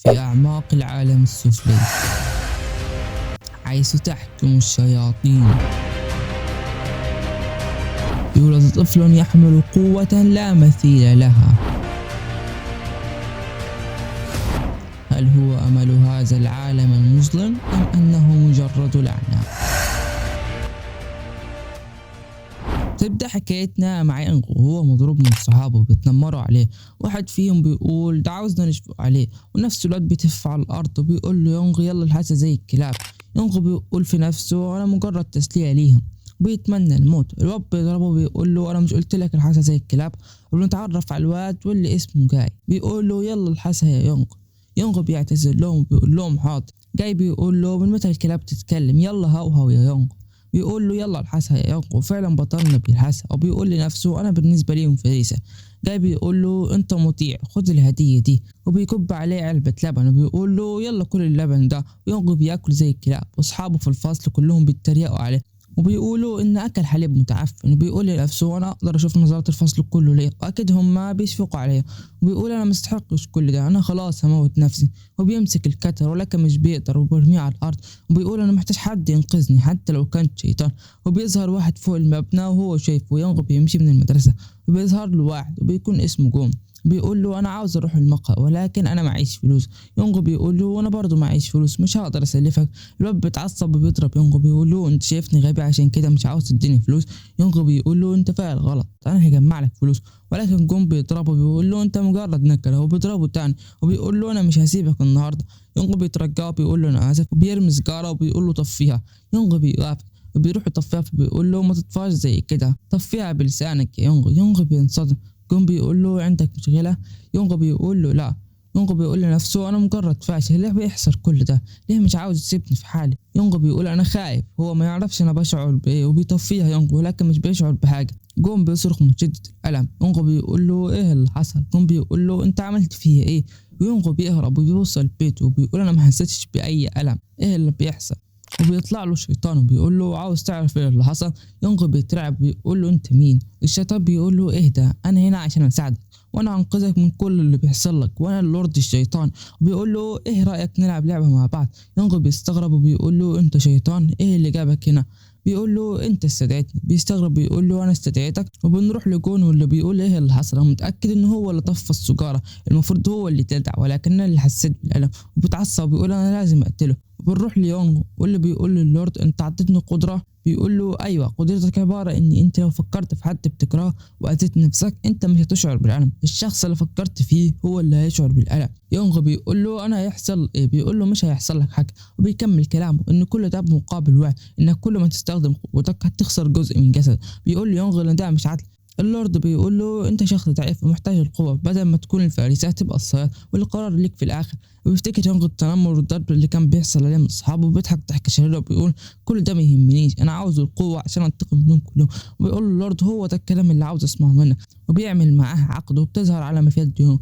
في أعماق العالم السفلي حيث تحكم الشياطين يولد طفل يحمل قوة لا مثيل لها. هل هو أمل هذا العالم المظلم أم أنه مجرد لعنة؟ تبدأ حكايتنا مع إنغو، هو مضروب من صحابه بيتنمروا عليه. واحد فيهم بيقول ده عاوزنا نشفق عليه، ونفس الواد بيتف على الأرض وبيقول له يونغ يلا الحاسة زي الكلاب. يونغ بيقول في نفسه أنا مجرد تسلية ليهم، بيتمنى الموت. الواد بيضربه بيقول له أنا مش قلت لك الحاسة زي الكلاب؟ وبنتعرف على الواد واللي اسمه جاي، بيقول له يلا الحاسة يا يونغ. يونغ بيعتذر لهم وبيقول لهم حاضر. جاي بيقول له من متى الكلاب تتكلم؟ يلا هوهو يا يونغ. بيقول له يلا الحسها يا يونغ، وفعلا بطلنا بيلحسها وبيقول لنفسه انا بالنسبه ليهم فريسه. جاي بيقول له انت مطيع، خد الهديه دي، وبيكب عليه علبه لبن وبيقول له يلا كل اللبن ده. ويونغ بياكل زي الكلاب، واصحابه في الفصل كلهم بيتريقوا عليه وبيقولوا ان اكل حليب متعفن. وبيقول لنفسه انا اقدر اشوف نظرات الفصل كله ليه، واكيد هم بيشفقوا عليه. وبيقول انا مستحقش كل ده، انا خلاص هموت نفسي. وبيمسك الكتر ولكن مش بيقدر وبيرميه على الارض، وبيقول انا محتاج حد ينقذني حتى لو كان شيطان. وبيظهر واحد فوق المبنى وهو شايفه. يونغ بيمشي من المدرسه وبيظهر له واحد وبيكون اسمه جوم، بيقول له انا عاوز اروح المقهى ولكن انا معيش فلوس. يونغ بيقول له وانا برضو معيش فلوس، مش هقدر اسلفك. الواد بيتعصب وبيضرب يونغ، بيقول له انت شايفني غبي عشان كده مش عاوز تديني فلوس؟ يونغ بيقول له انت فاعل غلط، انا هجمع لك فلوس. ولكن جوم بيضربه بيقول له انت مجرد نكره، وبيضربه تاني وبيقول له انا مش هسيبك النهارده. يونغ بيترجاه وبيقول له انا اسف، وبيرمي سجاره وبيقول له طفيها. يونغ بيوافق وبيروح يطفيها، فبيقول له ما تطفاش زي كده، طفيها بلسانك يا يونغ. يونغ بينصدم. جون بيقول له عندك مشكلة؟ يونغ بيقول له لا. يونغ بيقول لنفسه انا مجرد فاشل، ليه بيحصل كل ده؟ ليه مش عاوز تسيبني في حالي؟ يونغ بيقول انا خايف. هو ما يعرفش انا بشعر بايه، وبيطفيها يونغ ولكن مش بيشعر بحاجة. جون بيصرخ من شدة الألم. يونغ بيقول له ايه اللي حصل؟ جون بيقول له انت عملت فيا ايه؟ ويونغ بيهرب وبيوصل بيته وبيقول انا ما حسيتش بأي ألم، ايه اللي بيحصل؟ وبيطلع له شيطان وبيقول له عاوز تعرف ايه اللي حصل؟ يونغ بيترعب بيقول له انت مين؟ الشيطان بيقول له اهدى، انا هنا عشان اساعدك وانا انقذك من كل اللي بيحصل لك، وانا اللورد الشيطان. وبيقول له ايه رايك نلعب لعبه مع بعض؟ يونغ بيستغرب وبيقول له انت شيطان؟ ايه اللي جابك هنا؟ بيقول له انت استدعيتني. بيستغرب بيقول له انا استدعيتك. وبنروح لجون واللي بيقول ايه اللي حصل. انا متاكد ان هو اللي طفى السجاره، المفروض هو اللي تدع ولكن انا اللي حسيت بالالم. وبتعصب وبيقول انا لازم اقتله. وبنروح ليونغ واللي بيقول للورد انت عطيتني قدره. بيقول له ايوه، قدرتك عباره ان انت لو فكرت في حد بتكرهه واذيت نفسك انت مش هتشعر بالالم، الشخص اللي فكرت فيه هو اللي هيشعر بالالم. يونغ بيقول له انا هيحصل ايه؟ بيقول له مش هيحصل لك حاجه. وبيكمل كلامه ان كل ده بمقابل وعي، انك كل ما تستخدم قوتك هتخسر جزء من جسدك. بيقول ليونغ ان ده مش عدل. اللورد بيقول له انت شخص ضعيف ومحتاج القوه، بدل ما تكون الفارسه تبقى الصياد، والقرار ليك في الاخر. وبيفتكر يونغ التنمر والضرب اللي كان بيحصل عليه من اصحابه، وبيضحك ضحكه شريره وبيقول كل ده ما يهمنيش، انا عاوز القوه عشان انتقم منهم كلهم. وبيقول له اللورد هو ده الكلام اللي عاوز اسمعه منك. وبيعمل معاه عقد وبتظهر على في يد يونغ،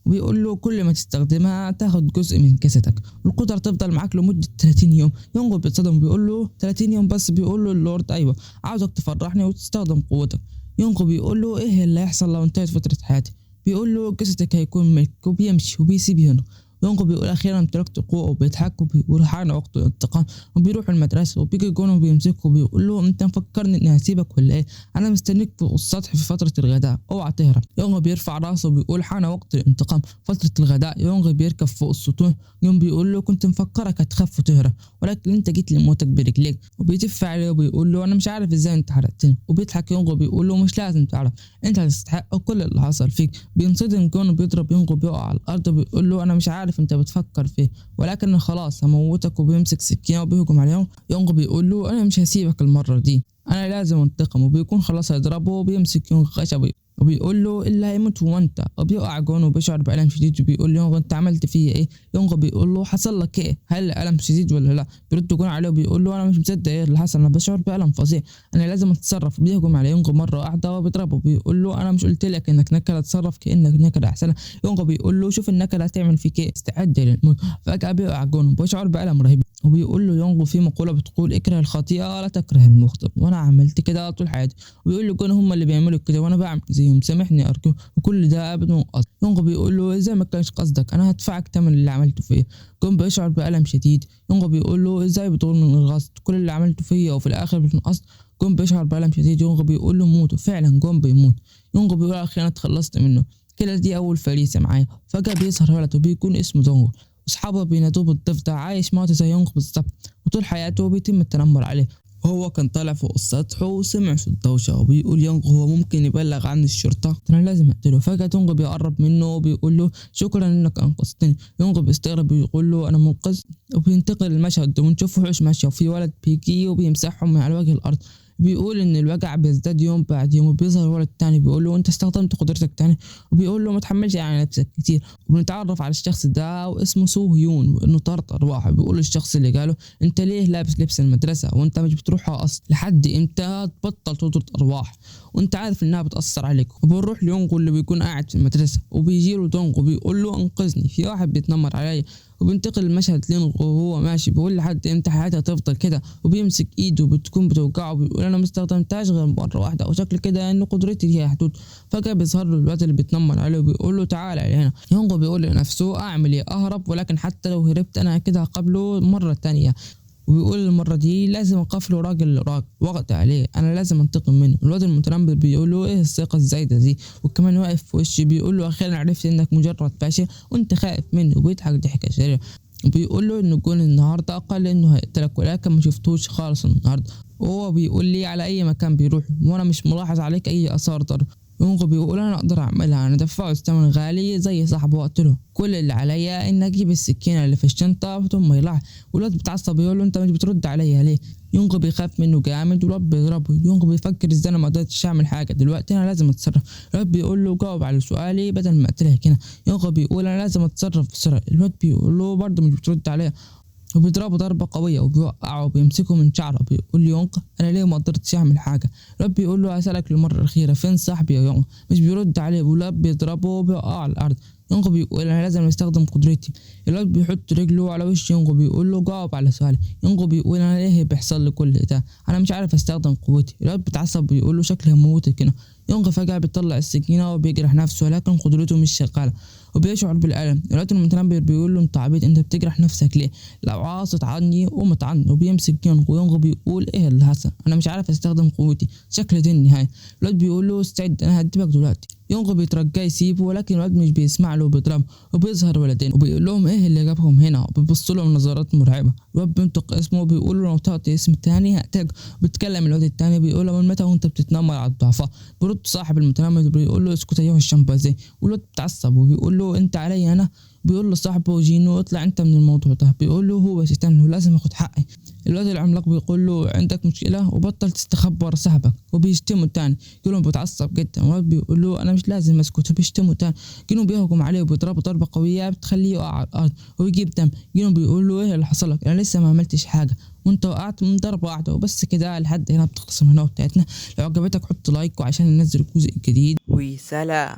وبيقول له كل ما تستخدمها تاخد جزء من جسدك، والقدرة تفضل معاك لمدة 30 يوم. يونغ بيتصدم وبيقول له 30 يوم بس؟ بيقول له اللورد ايوه، عاوزك تفرحني وتستخدم قوتك. يونغ بيقول له ايه اللي هيحصل لو انتهت فترة حياتي؟ بيقول له جسدك هيكون ملك، وبيمشي وبيسيب هنا. يونغ بيقول اخيرا امتلكت قوه، وبيضحك وبيقول حان وقت الانتقام. وبيروح المدرسه وبيجي جون وبيمسكه وبيقول له انت مفكرني اني هسيبك ولا ايه؟ انا مستنيك فوق السطح في فتره الغداء، اوعى تهرب. يونغ بيرفع راسه وبيقول حان وقت الانتقام. فتره الغداء يونغ بيركب فوق السطوح. يوم بيقول له كنت مفكرك هتخاف وتهرب ولكن انت جيت لموتك برجليك. وبيتف عليه وبيقول له انا مش عارف ازاي انت حرقتني. وبيضحك يونغ وبيقول له مش لازم تعرف، انت هتستحق كل اللي حصل فيك. بينصدم جون وبيضرب يونغ وبيقع على الارض وبيقول له انا مش عارف انت بتفكر فيه ولكن خلاص هموتك. وبيمسك سكينه وبيهجم عليه. يونغ بيقول له انا مش هسيبك المره دي، انا لازم انتقم. وبيكون خلاص هيضربه وبيمسك يونغ خشب وبيقول له اللي هيموت هو انت. وبيقع جون وبيشعر بألم شديد وبيقول له يونغ انت عملت فيا ايه؟ يونغ بيقول له حصل لك ايه؟ هل الألم شديد ولا لا؟ بيرد جون عليه وبيقول له انا مش مصدق ايه اللي حصل، انا بشعر بألم فظيع، انا لازم اتصرف. وبيهجم على يونغ مره واحده وبيضربه وبيقول له انا مش قلت لك انك نكره؟ اتصرف كانك نكره احسن. يونغ بيقول له شوف النكره هتعمل فيك ايه، استعد للموت. فجاه بيقع جون وبيشعر بألم رهيب وبيقول له يونغ في مقوله بتقول اكره الخطيئه لا تكره المخطئ، وانا عملت كده طول حياتي. وبيقول له جون هم اللي بيعملوا كده وانا بعمل زيهم. مسامحني أرجوك، وكل ده بدون قصد. يونغ بيقول له ازاي ما كانش قصدك، أنا هدفعك تمن اللي عملته فيا. جون بيشعر بألم شديد. يونغ بيقول له ازاي بتقول من غير قصد، كل اللي عملته فيا وفي الآخر بدون قصد. جون بيشعر بألم شديد. يونغ بيقول له موت، وفعلا جون بيموت. يونغ بيقول أخيرا اتخلصت منه، كده دي أول فريسة معايا. فجأة بيظهر ولد وبيكون اسمه دونغ، واصحابه بينادوه بالضفدع، عايش موت زي يونغ بالظبط، وطول حياته بيتم التنمر عليه. وهو كان طالع فوق السطح وسمع صوت دوشة، وبيقول يونغ هو ممكن يبلغ عن الشرطة، أنا لازم أقتله. فجأة دونغ بيقرب منه وبيقول له شكرا إنك أنقذتني. يونغ بيستغرب بيقول له أنا منقذ. وبينتقل المشهد ونشوف وحوش ماشية، وفي ولد بيجي وبيمسحهم من على وجه الأرض. بيقول ان الوجع بيزداد يوم بعد يوم. وبيظهر ولد تاني بيقول له انت استخدمت قدرتك تاني، وبيقول له ما تحملش على نفسك كتير. وبنتعرف على الشخص ده واسمه سو هيون، وانه طرد ارواح. بيقول الشخص اللي قاله انت ليه لابس لبس المدرسه وانت مش بتروحها اصلا، لحد امتى تبطل تطرد ارواح وانت عارف انها بتاثر عليك. وبنروح ليونغ اللي بيكون قاعد في المدرسه، وبيجيله دونغ وبيقول له انقذني، في واحد بيتنمر عليا. وبينتقل المشهد لينغ وهو ماشي، بيقول لحد امتى حياتها تفضل كده، وبيمسك ايده بتكون بتوجعه. وبيقول انا ما استخدمتهاش غير مره واحده، وشكل كده ان قدرتي ليها حدود. فجاه بيظهر له الواد اللي بيتنمر عليه وبيقول له تعالى هنا. يونغ بيقول لنفسه اعمل ايه، اهرب، ولكن حتى لو هربت انا كده هقابله مره تانية. وبيقول المرة دي لازم اقفله راجل وقت عليه، انا لازم انتقم منه. الواد المتنمر بيقول له ايه الثقة الزايدة دي، وكمان واقف في وشي بيقول له اخيرا عرفت انك مجرد فاشل وانت خايف منه. وبيضحك ضحكة شريرة وبيقول له انه جون النهارده قال انه هيقتلك، ولكن ما شفتوش خالص النهارده. وهو بيقول لي على اي مكان بيروح وانا مش ملاحظ عليك اي اثار ضرب. يونغ بيقول انا اقدر اعملها، انا دفعت ثمن غالي زي صاحبه وقتله، كل اللي عليا ان اجيب السكينه اللي في الشنطه ثم يلعب. والواد بيتعصب بيقول له انت مش بترد عليا ليه. يونغ بيخاف منه جامد والواد بيضربه. يونغ بيفكر ازاي انا ما قدرتش اعمل حاجه دلوقتي، انا لازم اتصرف. الواد بيقول له جاوب على سؤالي بدل ما اقتلك هنا. يونغ بيقول انا لازم اتصرف بسرعه. الواد بيقول له برضه مش بترد عليا، وبيضربه ضربة قوية وبيوقعه وبيمسكه من شعره. بيقول يونغ أنا ليه ما قدرتش أعمل حاجة. الواد بيقول له هسألك للمرة الأخيرة فين صاحبي يا يونغ، مش بيرد عليه. والواد بيضربه وبيوقعه على الأرض. يونغ بيقول أنا لازم أستخدم قدرتي. الواد بيحط رجله على وش يونغ بيقول له جاوب على سؤالي. يونغ بيقول أنا ليه بيحصل لي كل ده، أنا مش عارف أستخدم قوتي. الواد بيتعصب بيقول له شكلي هموتك هنا. يونغ فجأة بيطلع السكينة وبيجرح نفسه، لكن قدرته مش شغالة وبيشعر بالألم. الواد المتنبر بيقول له انت عبيط، انت بتجرح نفسك ليه، لو عاوز تعني قوم اتعني. وبيمسك يونغ ويونغ بيقول ايه اللي حصل، انا مش عارف استخدم قوتي، شكل دي النهاية. الواد بيقول له استعد انا هديبك دلوقتي. يونغ بيترجى يسيبه، ولكن الواد مش بيسمع له وبيضربه. وبيظهر ولدين وبيقول لهم ايه اللي جابهم هنا، وبيبصوا لهم نظرات مرعبة. الواد بينطق اسمه وبيقول له لو نطقت اسم تاني هقتلك. بيتكلم الواد التاني بيقول له من متى وانت بتتنمر على الضعفاء. بيرد صاحب المتنمر بيقول له اسكت ايها الشمبانزي. والواد بيتعصب وبيقول له انت علي انا. بيقول له صاحبه جينو اطلع انت من الموضوع ده. بيقول له هو شيطان ولازم اخد حقي. الواد العملاق بيقول له عندك مشكلة وبطل تستخبى ورا صاحبك. وبيشتمه تاني. جينو بيتعصب جدا والواد بيقول له انا مش لازم اسكت. وبيشتمه تاني. جينو بيهجم عليه وبيضربه ضربة قوية بتخليه يقع على الارض ويجيب دم. جينو بيقول له ايه اللي حصل لك، انا لسه ما عملتش حاجة وانت وقعت من ضربة واحدة وبس. كده لحد هنا بتخلص من الهوا بتاعتنا. لو عجبتك حط لايك وعشان ننزل الجزء الجديد. وسلام.